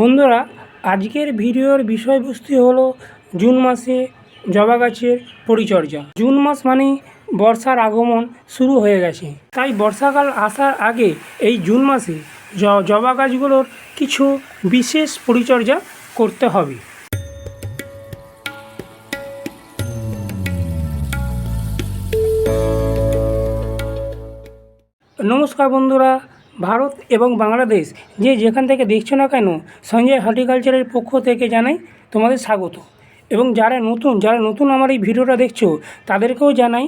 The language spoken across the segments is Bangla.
বন্ধুরা, আজকের ভিডিওর বিষয়বস্তু হলো জুন মাসে জবা গাছের পরিচর্যা। জুন মাস মানে বর্ষার আগমন শুরু হয়ে গেছে, তাই বর্ষাকাল আসার আগে এই জুন মাসে জবা গাছগুলোর কিছু বিশেষ পরিচর্যা করতে হবে। নমস্কার বন্ধুরা, ভারত এবং বাংলাদেশ যে যেখান থেকে দেখছো না কেন, সঞ্জয় হর্টিকালচারের পক্ষ থেকে জানাই তোমাদের স্বাগত। এবং যারা নতুন আমার এই ভিডিওটা দেখছো তাদেরকেও জানাই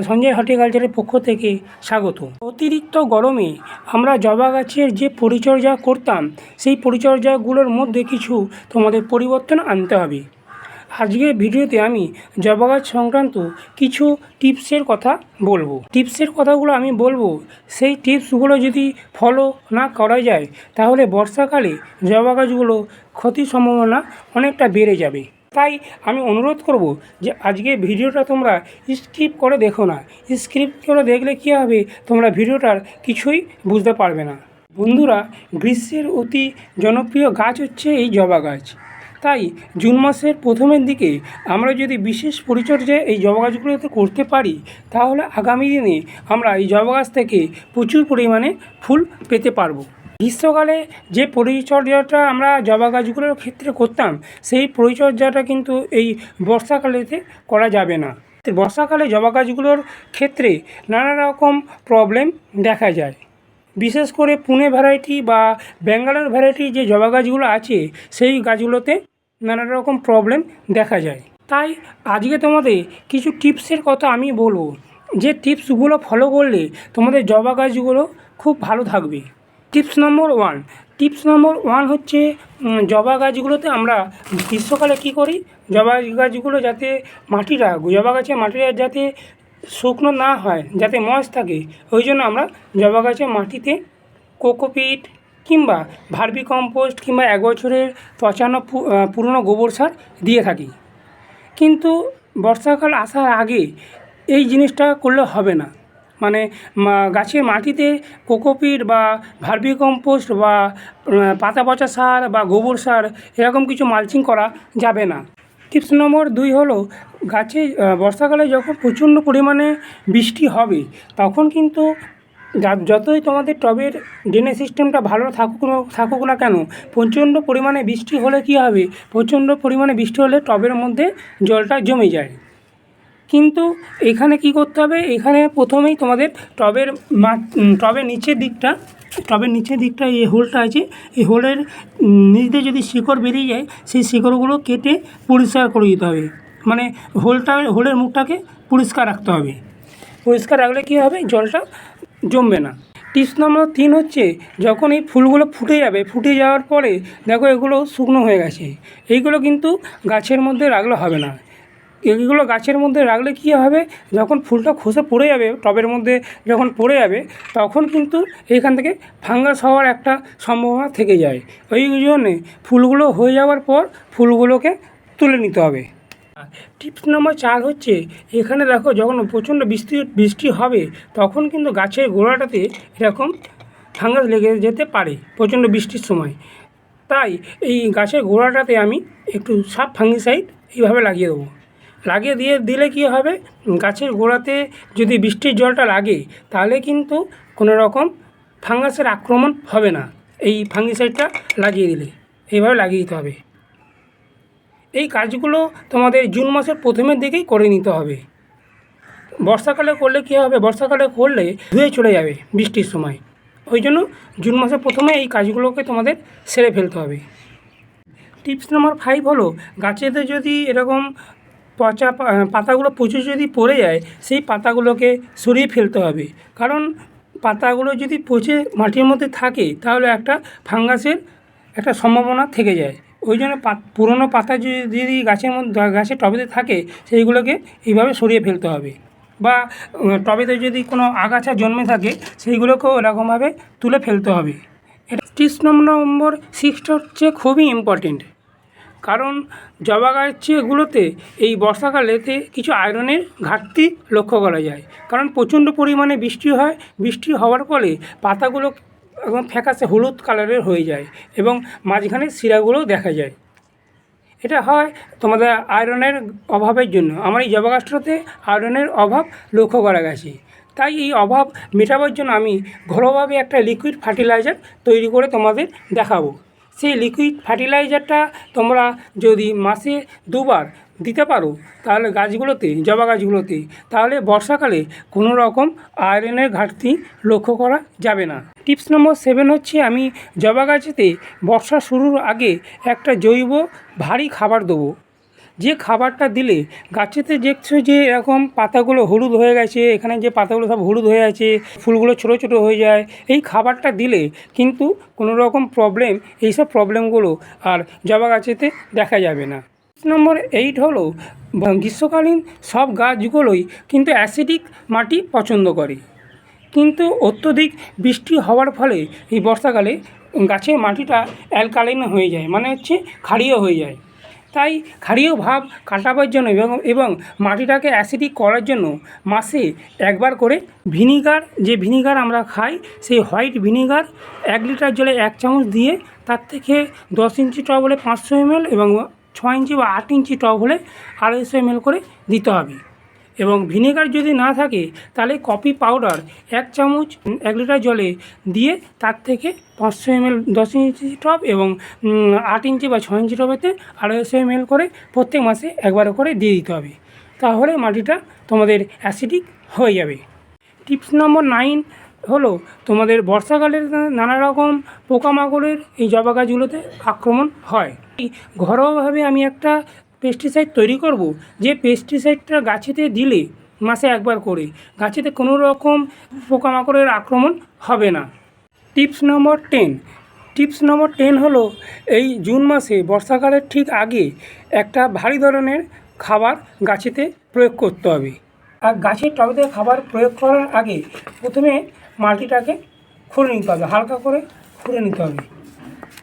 সঞ্জয় হর্টিকালচারের পক্ষ থেকে স্বাগত। অতিরিক্ত গরমে আমরা জবা গাছের যে পরিচর্যা করতাম, সেই পরিচর্যাগুলোর মধ্যে কিছু তোমাদের পরিবর্তন আনতে হবে। আজকের ভিডিওতে আমি জবা গাছ সংক্রান্ত কিছু টিপসের কথা বলবো। কথাগুলো আমি বলবো, সেই টিপসগুলো যদি ফলো না করা যায় তাহলে বর্ষাকালে জবা গাছগুলো ক্ষতির সম্ভাবনা অনেকটা বেড়ে যাবে। তাই আমি অনুরোধ করব যে আজকের ভিডিওটা তোমরা স্কিপ করে দেখো না। স্কিপ করে দেখলে কী হবে, তোমরা ভিডিওটার কিছুই বুঝতে পারবে না। বন্ধুরা, গ্রীষ্মের অতি জনপ্রিয় গাছ হচ্ছে এই জবা গাছ। তাই জুন মাসের প্রথমের দিকে আমরা যদি বিশেষ পরিচর্যা এই জবা গাছগুলোতে করতে পারি, তাহলে আগামী দিনে আমরা এই জবা গাছ থেকে প্রচুর পরিমাণে ফুল পেতে পারবো। গ্রীষ্মকালে যে পরিচর্যাটা আমরা জবা গাছগুলোর ক্ষেত্রে করতাম, সেই পরিচর্যাটা কিন্তু এই বর্ষাকালেতে করা যাবে না। বর্ষাকালে জবা গাছগুলোর ক্ষেত্রে নানা রকম প্রবলেম দেখা যায়। বিশেষ করে পুনে ভ্যারাইটি বা ব্যাঙ্গালোর ভ্যারাইটি যে জবা গাছগুলো আছে, সেই গাছগুলোতে নানা রকম প্রবলেম দেখা যায়। তাই আজকে তোমাদের কিছু টিপসের কথা আমি বলবো, যে টিপসগুলো ফলো করলে তোমাদের জবা গাছগুলো খুব ভালো থাকবে। টিপস নম্বর ওয়ান হচ্ছে, জবা গাছগুলোতে আমরা গ্রীষ্মকালে কী করি, জবা গাছগুলো যাতে জবা গাছের মাটিটা যাতে শুকনো না হয়, যাতে ময়েস্ট থাকে, ওই জন্য আমরা জবা গাছের মাটিতে কোকোপিট কিংবা ভার্মি কম্পোস্ট কিংবা 1 বছরের পচানো পুরনো গোবর সার দিয়ে থাকি। কিন্তু বর্ষাকাল আসার আগে এই জিনিসটা করলে হবে না। মানে গাছের মাটিতে কোকোপিট বা ভার্মি কম্পোস্ট বা পাতা পচা সার বা গোবর সার এরকম কিছু মালচিং করা যাবে না। টিপস নম্বর 2 হলো, গাছে বর্ষাকালে যখন প্রচণ্ড পরিমাণে বৃষ্টি হবে, তখন কিন্তু যতই তোমাদের টবের ড্রেনেজ সিস্টেমটা ভালো থাকুক না কেন, প্রচণ্ড পরিমাণে বৃষ্টি হলে কী হবে, টবের মধ্যে জলটা জমে যায়। কিন্তু এখানে কি করতে হবে, এখানে প্রথমেই তোমাদের টবের নিচের দিকটা এই হোলটা আছে, এই হোলের নিচ দিয়ে যদি শিকড় বেরিয়ে যায়, সেই শিকড়গুলো কেটে পরিষ্কার করে দিতে হবে। মানে হোলের মুখটাকে পরিষ্কার রাখতে হবে। পরিষ্কার রাখলে কী হবে, জলটা জমবে না। টিপস নম্বর 3 হচ্ছে, যখন এই ফুলগুলো ফুটে যাওয়ার পরে দেখো এগুলো শুকনো হয়ে গেছে, এইগুলো কিন্তু গাছের মধ্যে রাখলে হবে না। এইগুলো গাছের মধ্যে রাখলে কী হবে, যখন ফুলটা খসে পড়ে যাবে, টবের মধ্যে যখন পড়ে যাবে, তখন কিন্তু এইখান থেকে ফাঙ্গাস হওয়ার একটা সম্ভাবনা থেকে যায়। ওই জন্যে ফুলগুলো হয়ে যাওয়ার পর ফুলগুলোকে তুলে নিতে হবে। টিপস নম্বর 4 হচ্ছে, এখানে দেখো যখন প্রচণ্ড বৃষ্টি হবে, তখন কিন্তু গাছের গোড়াটাতে এরকম ফাঙ্গাস লেগে যেতে পারে প্রচণ্ড বৃষ্টির সময়। তাই এই গাছের গোড়াটাতে আমি একটু সাব ফাঙ্গিসাইড এইভাবে লাগিয়ে দিলে কী হবে, গাছের গোড়াতে যদি বৃষ্টির জলটা লাগে, তাহলে কিন্তু কোনো রকম ফাঙ্গাসের আক্রমণ হবে না। এই ফাঙ্গিসাইডটা এইভাবে লাগিয়ে দিতে হবে। এই কাজগুলো তোমাদের জুন মাসের প্রথমের দিকেই করে নিতে হবে। বর্ষাকালে করলে কী হবে, ধুয়ে চলে যাবে বৃষ্টির সময়। ওই জন্য জুন মাসের প্রথমে এই কাজগুলোকে তোমাদের সেরে ফেলতে হবে। টিপস নম্বর 5 হলো, গাছেতে যদি এরকম পচা পাতাগুলো প্রচুর যদি পড়ে যায়, সেই পাতাগুলোকে সরিয়ে ফেলতে হবে। কারণ পাতাগুলো যদি পচে মাটির মধ্যে থাকে, তাহলে একটা ফাঙ্গাসের একটা সম্ভাবনা থেকে যায়। ওই জন্য পুরনো পাতা যদি গাছের টবেতে থাকে, সেইগুলোকে এইভাবে সরিয়ে ফেলতে হবে। বা টবেতে যদি কোনো আগাছা জন্মে থাকে, সেইগুলোকেও এরকমভাবে তুলে ফেলতে হবে। টিপস নম্বর 6টা হচ্ছে খুবই ইম্পর্টেন্ট, কারণ জবা গাছগুলোতে এই বর্ষাকালেতে কিছু আয়রনের ঘাটতি লক্ষ্য করা যায়। কারণ প্রচণ্ড পরিমাণে বৃষ্টি হওয়ার ফলে পাতাগুলো একদম ফ্যাকাশে হলুদ কালারের হয়ে যায় এবং মাঝখানে শিরাগুলো দেখা যায়। এটা হয় তোমাদের আয়রনের অভাবের জন্য। আমার এই জবা গাছটাতে আয়রনের অভাব লক্ষ্য করা গেছে। তাই এই অভাব মেটাবার জন্য আমি ঘরোয়াভাবে একটা লিকুইড ফার্টিলাইজার তৈরি করে তোমাদের দেখাবো। সেই লিকুইড ফার্টিলাইজারটা তোমরা যদি মাসে 2বার দিতে পারো তাহলে গাছগুলোতে, জবা গাছগুলোতে, তাহলে বর্ষাকালে কোনো রকম আয়রনের ঘাটতি লক্ষ্য করা যাবে না। টিপস নম্বর 7 হচ্ছে, আমি জবা গাছেতে বর্ষা শুরুর আগে একটা জৈব ভারী খাবার দেবো। যে খাবারটা দিলে গাছেতে দেখছো যে এরকম পাতাগুলো হলুদ হয়ে গেছে, এখানে যে পাতাগুলো সব হলুদ হয়ে আছে, ফুলগুলো ছোটো ছোটো হয়ে যায়, এই খাবারটা দিলে কিন্তু কোনো রকম প্রবলেম, এইসব প্রবলেমগুলো আর জবা গাছেতে দেখা যাবে না। নম্বর 8 হলো, গ্রীষ্মকালীন সব গাছগুলোই কিন্তু অ্যাসিডিক মাটি পছন্দ করে, কিন্তু অত্যধিক বৃষ্টি হওয়ার ফলে এই বর্ষাকালে গাছের মাটিটা অ্যালকালাইন হয়ে যায়, মানে হচ্ছে ক্ষারীয় হয়ে যায়। তাই ক্ষারীয় ভাব কাটাবার জন্য এবং মাটিটাকে অ্যাসিডিক করার জন্য মাসে 1বার করে ভিনিগার, যে ভিনিগার আমরা খাই সেই হোয়াইট ভিনিগার 1 লিটার জলে 1 চামচ দিয়ে, তার থেকে 10 ইঞ্চি টব হলে 500 ml এবং 6 ইঞ্চি বা 8 ইঞ্চি টব হলে 250 ml করে দিতে হবে। এবং ভিনেগার যদি না থাকে তাহলে কফি পাউডার 1 চামচ 1 লিটার জলে দিয়ে, তার থেকে 500 ml 10 ইঞ্চি টব এবং 8 ইঞ্চি বা 6 ইঞ্চি টবেতে 250 ml করে প্রত্যেক মাসে 1বার করে দিয়ে দিতে হবে। তাহলে মাটিটা তোমাদের অ্যাসিডিক হয়ে যাবে। টিপস নম্বর 9 হলো, তোমাদের বর্ষাকালের নানা রকম পোকামাকড়ের এই জবা গাছগুলোতে আক্রমণ হয়। ঘরোয়াভাবে আমি একটা পেস্টিসাইড তৈরি করব, যে পেস্টিসাইডটা গাছেতে দিলে মাসে 1বার করে গাছেতে কোনো রকম পোকামাকড়ের আক্রমণ হবে না। টিপস নম্বর 10 হলো, এই জুন মাসে বর্ষাকালের ঠিক আগে একটা ভারী ধরনের খাবার গাছেতে প্রয়োগ করতে হবে। আর গাছের টবেতে খাবার প্রয়োগ করার আগে প্রথমে মাটিটাকে খুঁড়ে নিতে হবে, হালকা করে খুঁড়ে নিতে হবে।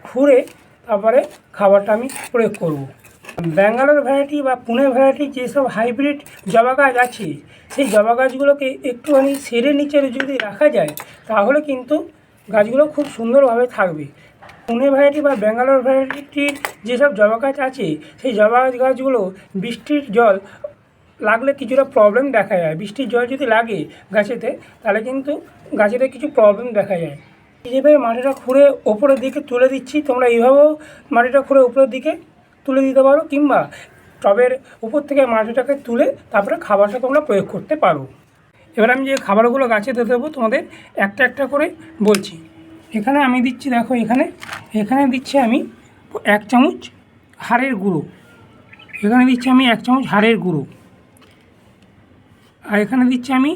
খুঁড়ে তারপরে খাবারটা আমি প্রয়োগ করব। ব্যাঙ্গালোর ভ্যারাইটি বা পুনে ভ্যারাইটি যেসব হাইব্রিড জবা গাছ আছে, সেই জবা গাছগুলোকে একটুখানি সেরে নিচে যদি রাখা যায় তাহলে কিন্তু গাছগুলো খুব সুন্দরভাবে থাকবে। পুনে ভ্যারাইটি বা ব্যাঙ্গালোর ভ্যারাইটির যেসব জবা গাছ আছে, সেই জবা গাছগুলো বৃষ্টির জল লাগলে কিছুটা প্রবলেম দেখা যায়। বৃষ্টির জল যদি লাগে গাছেতে তাহলে কিন্তু গাছেতে কিছু প্রবলেম দেখা যায়। যেভাবে মাটিটা খুঁড়ে ওপরের দিকে তুলে দিচ্ছি, তোমরা এইভাবেও মাটিটা খুঁড়ে উপরের দিকে তুলে দিতে পারো, কিংবা টবের উপর থেকে মাটিটাকে তুলে তারপরে খাবারটা তোমরা প্রয়োগ করতে পারো। এবার আমি যে খাবারগুলো গাছে দিয়ে দেবো তোমাদের একটা একটা করে বলছি। এখানে আমি দিচ্ছি, দেখো এখানে দিচ্ছি আমি 1 চামচ হাড়ের গুঁড়ো, এখানে দিচ্ছি আমি 1 চামচ হাড়ের গুঁড়ো, আর এখানে দিচ্ছি আমি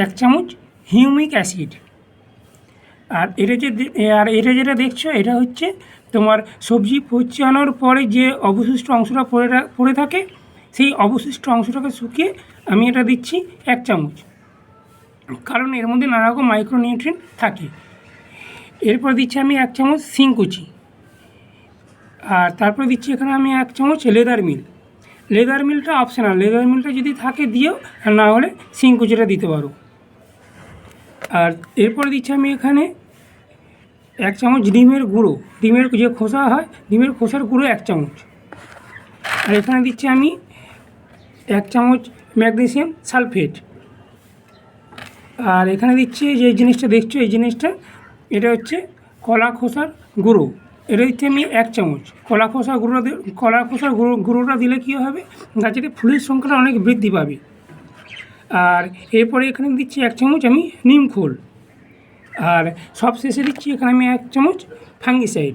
1 চামচ হিউমিক অ্যাসিড। আর এটা যেটা দেখছো, এটা হচ্ছে তোমার সবজি পচানোর পরে যে অবশিষ্ট অংশটা পড়ে থাকে, সেই অবশিষ্ট অংশটাকে শুকিয়ে আমি এটা দিচ্ছি 1 চামচ, কারণ এর মধ্যে নানা রকম মাইক্রোনিউট্রিয়েন্ট থাকে। এরপর দিচ্ছি আমি 1 চামচ শিংকুচি, আর তারপরে দিচ্ছি এখানে আমি 1 চামচ লেদার মিলটা অপশনাল, লেদার মিলটা যদি থাকে দিও, আর না হলে শিংকুচিটা দিতে পারো। আর এরপরে দিচ্ছি আমি এখানে 1 চামচ ডিমের গুঁড়ো, ডিমের যে খোসা হয় ডিমের খোসার গুঁড়ো 1 চামচ। আর এখানে দিচ্ছি আমি 1 চামচ ম্যাগনেসিয়াম সালফেট। আর এখানে দিচ্ছি যে জিনিসটা দেখছো, এই জিনিসটা এটা হচ্ছে কলা খোসার গুঁড়ো, এটা দিচ্ছি আমি 1 চামচ। কলা খোসার গুঁড়োটা দিলে কী হবে, গাছেতে ফুলের সংখ্যাটা অনেক বৃদ্ধি পাবে। আর এরপরে এখানে দিচ্ছি 1 চামচ আমি নিম খোল। আর সব শেষে দিচ্ছি এখানে আমি 1 চামচ ফাঙ্গিসাইড,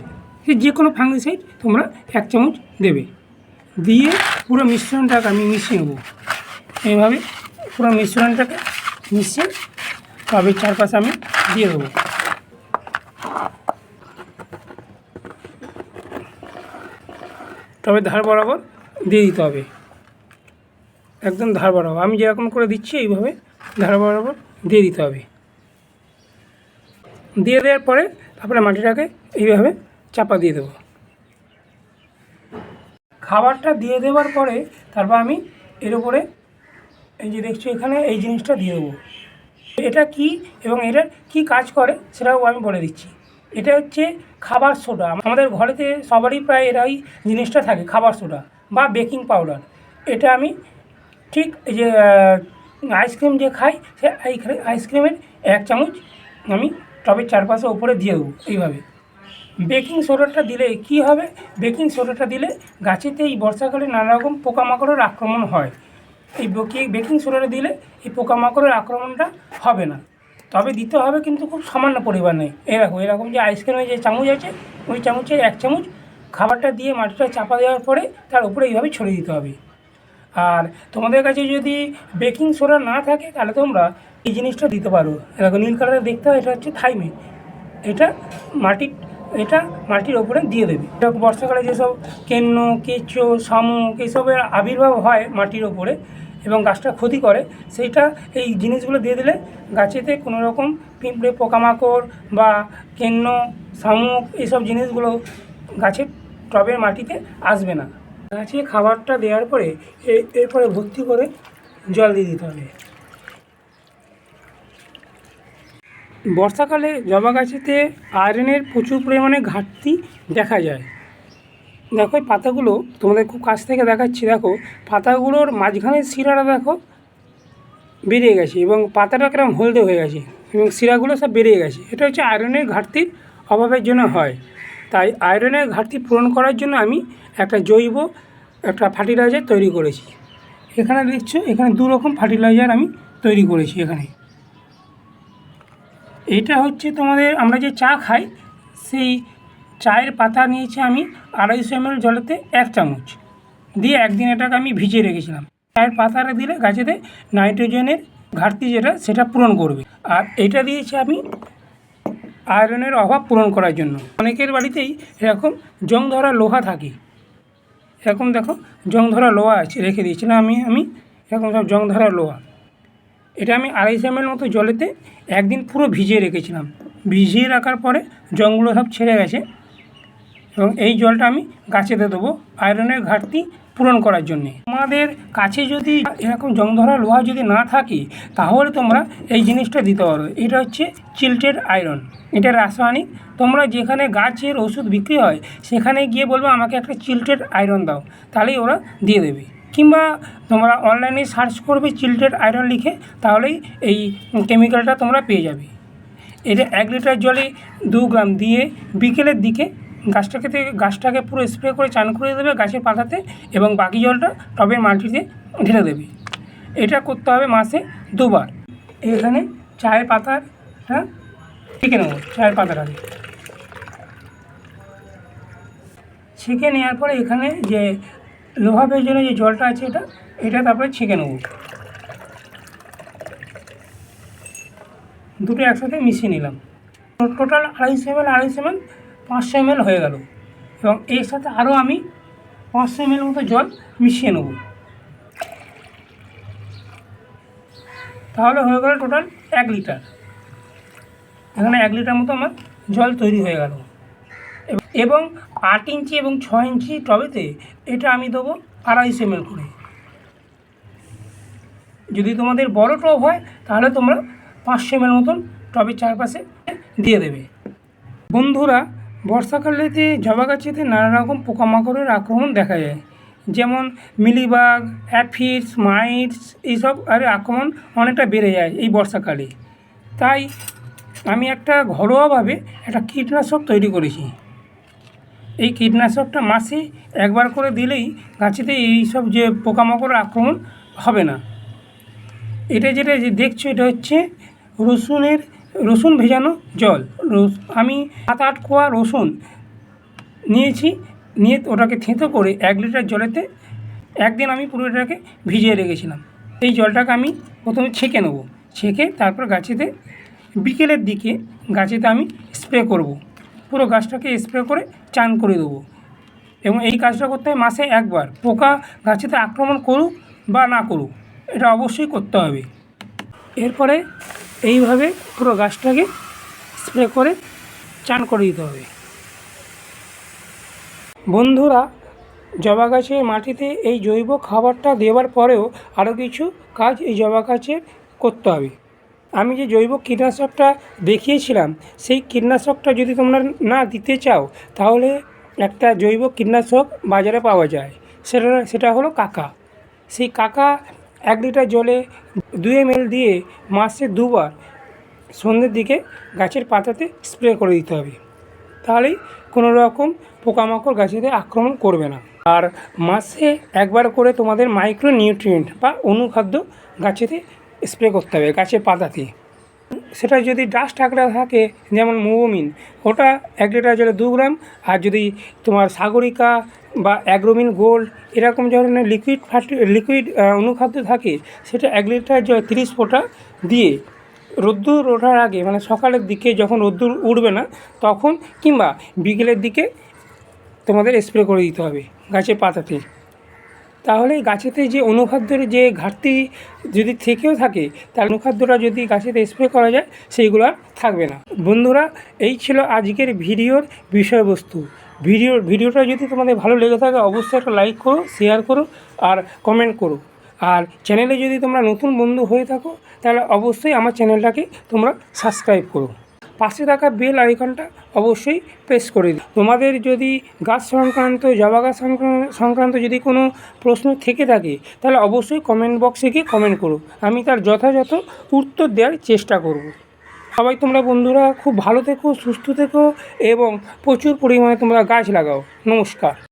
যে কোনো ফাঙ্গিসাইড তোমরা 1 চামচ দেবে। দিয়ে পুরো মিশ্রণটাকে আমি মিশিয়ে নেবো। এইভাবে পুরো মিশ্রণটাকে মিশিয়ে টবের চারপাশে আমি দিয়ে দেবো। টবের ধার বরাবর দিয়ে দিতে হবে, একদম ধার বরাবর। আমি যেরকম করে দিচ্ছি এইভাবে ধার বরাবর দিয়ে দিতে হবে। দিয়ে দেওয়ার পরে তারপরে মাটিটাকে এইভাবে চাপা দিয়ে দেবো। খাবারটা দিয়ে দেওয়ার পরে তারপর আমি এর উপরে এই যে দেখছো এখানে এই জিনিসটা দিয়ে দেবো। এটা কি এবং এটার কি কাজ করে সেটাও আমি বলে দিচ্ছি। এটা হচ্ছে খাবার সোডা। আমাদের ঘরেতে সবারই প্রায় এরাই জিনিসটা থাকে, খাবার সোডা বা বেকিং পাউডার। এটা আমি ঠিক এই যে আইসক্রিম যে খাই, সে আইসক্রিমের 1 চামচ আমি টবের চারপাশে ওপরে দিয়ে দেবো এইভাবে। বেকিং সোডাটা দিলে কী হবে, বেকিং সোডাটা দিলে গাছেতে এই বর্ষাকালে নানা রকম পোকামাকড়ের আক্রমণ হয়। এই বেকিং সোডাটা দিলে এই পোকামাকড়ের আক্রমণটা হবে না। তবে দিতে হবে কিন্তু খুব সামান্য পরিমাণে। এরকম যে আইসক্রিমের যে চামচ আছে, ওই চামচের 1 চামচ খাবারটা দিয়ে মাটিটা চাপা দেওয়ার পরে তার উপরে এইভাবে ছড়িয়ে দিতে হবে। আর তোমাদের কাছে যদি বেকিং সোডা না থাকে তাহলে তোমরা এই জিনিসটা দিতে পারো। এরকম নীল কালারের দেখতে হয়, এটা হচ্ছে থাইমে। এটা মাটির ওপরে দিয়ে দেবে। এটা বর্ষাকালে যেসব কেন্ন, কেঁচো, শামুক এইসবের আবির্ভাব হয় মাটির ওপরে এবং গাছটা ক্ষতি করে, সেইটা এই জিনিসগুলো দিয়ে দিলে গাছেতে কোনো রকম পিঁপড়ে, পোকামাকড় বা কেন্ন, শামুক এইসব জিনিসগুলো গাছের টবের মাটিতে আসবে না। গাছে খাবারটা দেওয়ার পরে এরপরে ভর্তি করে জল দিয়ে দিতে হবে। বর্ষাকালে জবা গাছেতে আয়রনের প্রচুর পরিমাণে ঘাটতি দেখা যায়। দেখো এই পাতাগুলো তোমাদের খুব কাছ থেকে দেখাচ্ছি। দেখো পাতাগুলোর মাঝখানের শিরাটা দেখো বেরিয়ে গেছে এবং পাতাটা কিরকম হলদে হয়ে গেছে এবং শিরাগুলো সব বেরিয়ে গেছে। এটা হচ্ছে আয়রনের ঘাটতির অভাবের জন্য হয়। তাই আয়রনের ঘাটতি পূরণ করার জন্য আমি একটা জৈব ফার্টিলাইজার তৈরি করেছি। এখানে দেখছো, এখানে 2 রকম ফার্টিলাইজার আমি তৈরি করেছি। এখানে এটা হচ্ছে তোমাদের আমরা যে চা খাই, সেই চায়ের পাতা নিয়েছি আমি 250 ml জলেতে 1 চামচ দিয়ে একদিন এটাকে আমি ভিজিয়ে রেখেছিলাম। চায়ের পাতাটা দিলে গাছেতে নাইট্রোজেনের ঘাটতি সেটা পূরণ করবে। আর এটা দিয়েছি আমি আয়রনের অভাব পূরণ করার জন্য। অনেকের বাড়িতেই এরকম জং ধরা লোহা থাকে। এরকম দেখো জং ধরা লোহা আছে, রেখে দিয়েছিলাম আমি এরকম সব জং ধরা লোহা। এটা আমি 250 ml মতো জলেতে একদিন পুরো ভিজিয়ে রেখেছিলাম। ভিজিয়ে রাখার পরে জংগুলো সব ছেড়ে গেছে এবং এই জলটা আমি গাছেতে দেবো আয়রনের ঘাটতি পূরণ করার জন্যে। তোমাদের কাছে যদি এরকম জং ধরা লোহা যদি না থাকে তাহলে তোমরা এই জিনিসটা দিতে পারো। এটা হচ্ছে চিলটেড আয়রন। এটা রাসায়নিক। তোমরা যেখানে গাছের ওষুধ বিক্রি হয় সেখানে গিয়ে বলবে আমাকে একটা চিলটেড আয়রন দাও, তাহলেই ওরা দিয়ে দেবে। কিংবা তোমরা অনলাইনে সার্চ করবে চিলটেড আয়রন লিখে, তাহলেই এই কেমিক্যালটা তোমরা পেয়ে যাবে। এটা 1 লিটার জলে 2 গ্রাম দিয়ে বিকেলের দিকে গাছটাকে পুরো স্প্রে করে চান করে দেবে গাছের পাতাতে এবং বাকি জলটা টবের মাটিতে ঢেলে দেবে। এটা করতে হবে মাসে 2 বার। এখানে চায়ের পাতাটা ছেঁকে নেব। চায়ের পাতাটাকে ছেঁকে নেওয়ার পরে এখানে যে লোহা বেজনের যে জলটা আছে এটা তারপরে ছেঁকে নেব। দুটো একসাথে মিশিয়ে নিলাম। টোটাল 250 ml 500 ml হয়ে গেল এবং এর সাথে আরও আমি 500 ml মতো জল মিশিয়ে নেব। তাহলে হয়ে গেল টোটাল 1 লিটার। এখানে 1 লিটার মতো আমার জল তৈরি হয়ে গেল এবং 8 ইঞ্চি এবং 6 ইঞ্চি টবেতে এটা আমি দেবো 250 ml করে। যদি তোমাদের বড় টব হয় তাহলে তোমরা 500 ml মতন টবের চারপাশে দিয়ে দেবে। বন্ধুরা, বর্ষাকালেতে জবা গাছেতে নানা রকম পোকামাকড়ের আক্রমণ দেখা যায়, যেমন মিলিবাগ, অ্যাফিডস, মাইটস এইসব আক্রমণ অনেকটা বেড়ে যায় এই বর্ষাকালে। তাই আমি একটা ঘরোয়াভাবে একটা কীটনাশক তৈরি করেছি। এই কীটনাশকটা মাসে 1 বার করে দিলেই গাছেতে এইসব যে পোকামাকড়ের আক্রমণ হবে না। এটা যেটা দেখছো এটা হচ্ছে রসুন ভেজানো জল। আমি 7-8 কোয়া রসুন নিয়েছি, নিয়ে ওটাকে থেঁতো করে 1 লিটার জলেতে একদিন আমি পুরো এটাকে ভিজিয়ে রেখেছিলাম। এই জলটাকে আমি প্রথমে ছেঁকে নেব। ছেঁকে তারপর গাছেতে বিকেলের দিকে গাছেতে আমি স্প্রে করব। পুরো গাছটাকে স্প্রে করে চান করে দেবো এবং এই কাজটা করতে হয় মাসে 1 বার। পোকা গাছেতে আক্রমণ করুক বা না করুক, এটা অবশ্যই করতে হবে। এরপরে এইভাবে পুরো গাছটাকে স্প্রে করে চান করে দিতে হবে। বন্ধুরা, জবা গাছের মাটিতে এই জৈব খাবারটা দেওয়ার পরেও আরও কিছু কাজ এই জবা গাছের করতে হবে। আমি যে জৈব কীটনাশকটা দেখিয়েছিলাম সেই কীটনাশকটা যদি তোমরা না দিতে চাও তাহলে একটা জৈব কীটনাশক বাজারে পাওয়া যায়, সেটা হলো কাকা। সেই কাকা 1 লিটার জলে 2 ml দিয়ে মাসে 2 বার সন্ধ্যের দিকে গাছের পাতাতে স্প্রে করে দিতে হবে। তাহলেই কোনো রকম পোকামাকড় গাছেতে আক্রমণ করবে না। আর মাসে 1 বার করে তোমাদের মাইক্রো নিউট্রিয়েন্ট বা অনুখাদ্য গাছেতে স্প্রে করতে হবে, গাছের পাতাতে। সেটা যদি ডাস্ট আঁকড়া থাকে যেমন মোবোমিন, ওটা 1 লিটার জলে 2 গ্রাম। আর যদি তোমার সাগরিকা বা অ্যাগ্রোমিন গোল্ড এরকম ধরনের লিকুইড অনুখাদ্য থাকে, সেটা 1 লিটার জলে 30 ফোঁটা দিয়ে রোদ্দুর ওঠার আগে, মানে সকালের দিকে যখন রোদ্দুর উঠবে না তখন, কিংবা বিকেলের দিকে তোমাদের স্প্রে করে দিতে হবে গাছের পাতাতে। তাহলে গাছেতে যে অনুখাদ্যের যে ঘাটতি যদি থেকেও থাকে, তাহলে অনুখাদ্যটা যদি গাছেতে স্প্রে করা যায় সেইগুলো আর থাকবে না। বন্ধুরা, এই ছিল আজকের ভিডিওর বিষয়বস্তু। ভিডিওটা যদি তোমাদের ভালো লেগে থাকে অবশ্যই একটা লাইক করো, শেয়ার করো আর কমেন্ট করো। আর চ্যানেলে যদি তোমরা নতুন বন্ধু হয়ে থাকো তাহলে অবশ্যই আমার চ্যানেলটাকে তোমরা সাবস্ক্রাইব করো। পাশে থাকা বেল আইকনটা অবশ্যই প্রেস করে দিই। তোমাদের যদি গাছ সংক্রান্ত, জবা গাছ সংক্রান্ত যদি কোনো প্রশ্ন থেকে থাকে তাহলে অবশ্যই কমেন্ট বক্সে গিয়ে কমেন্ট করো, আমি তার যথাযথ উত্তর দেওয়ার চেষ্টা করব। সবাই তোমরা বন্ধুরা খুব ভালো থেকো, সুস্থ থেকো এবং প্রচুর পরিমাণে তোমরা গাছ লাগাও। নমস্কার।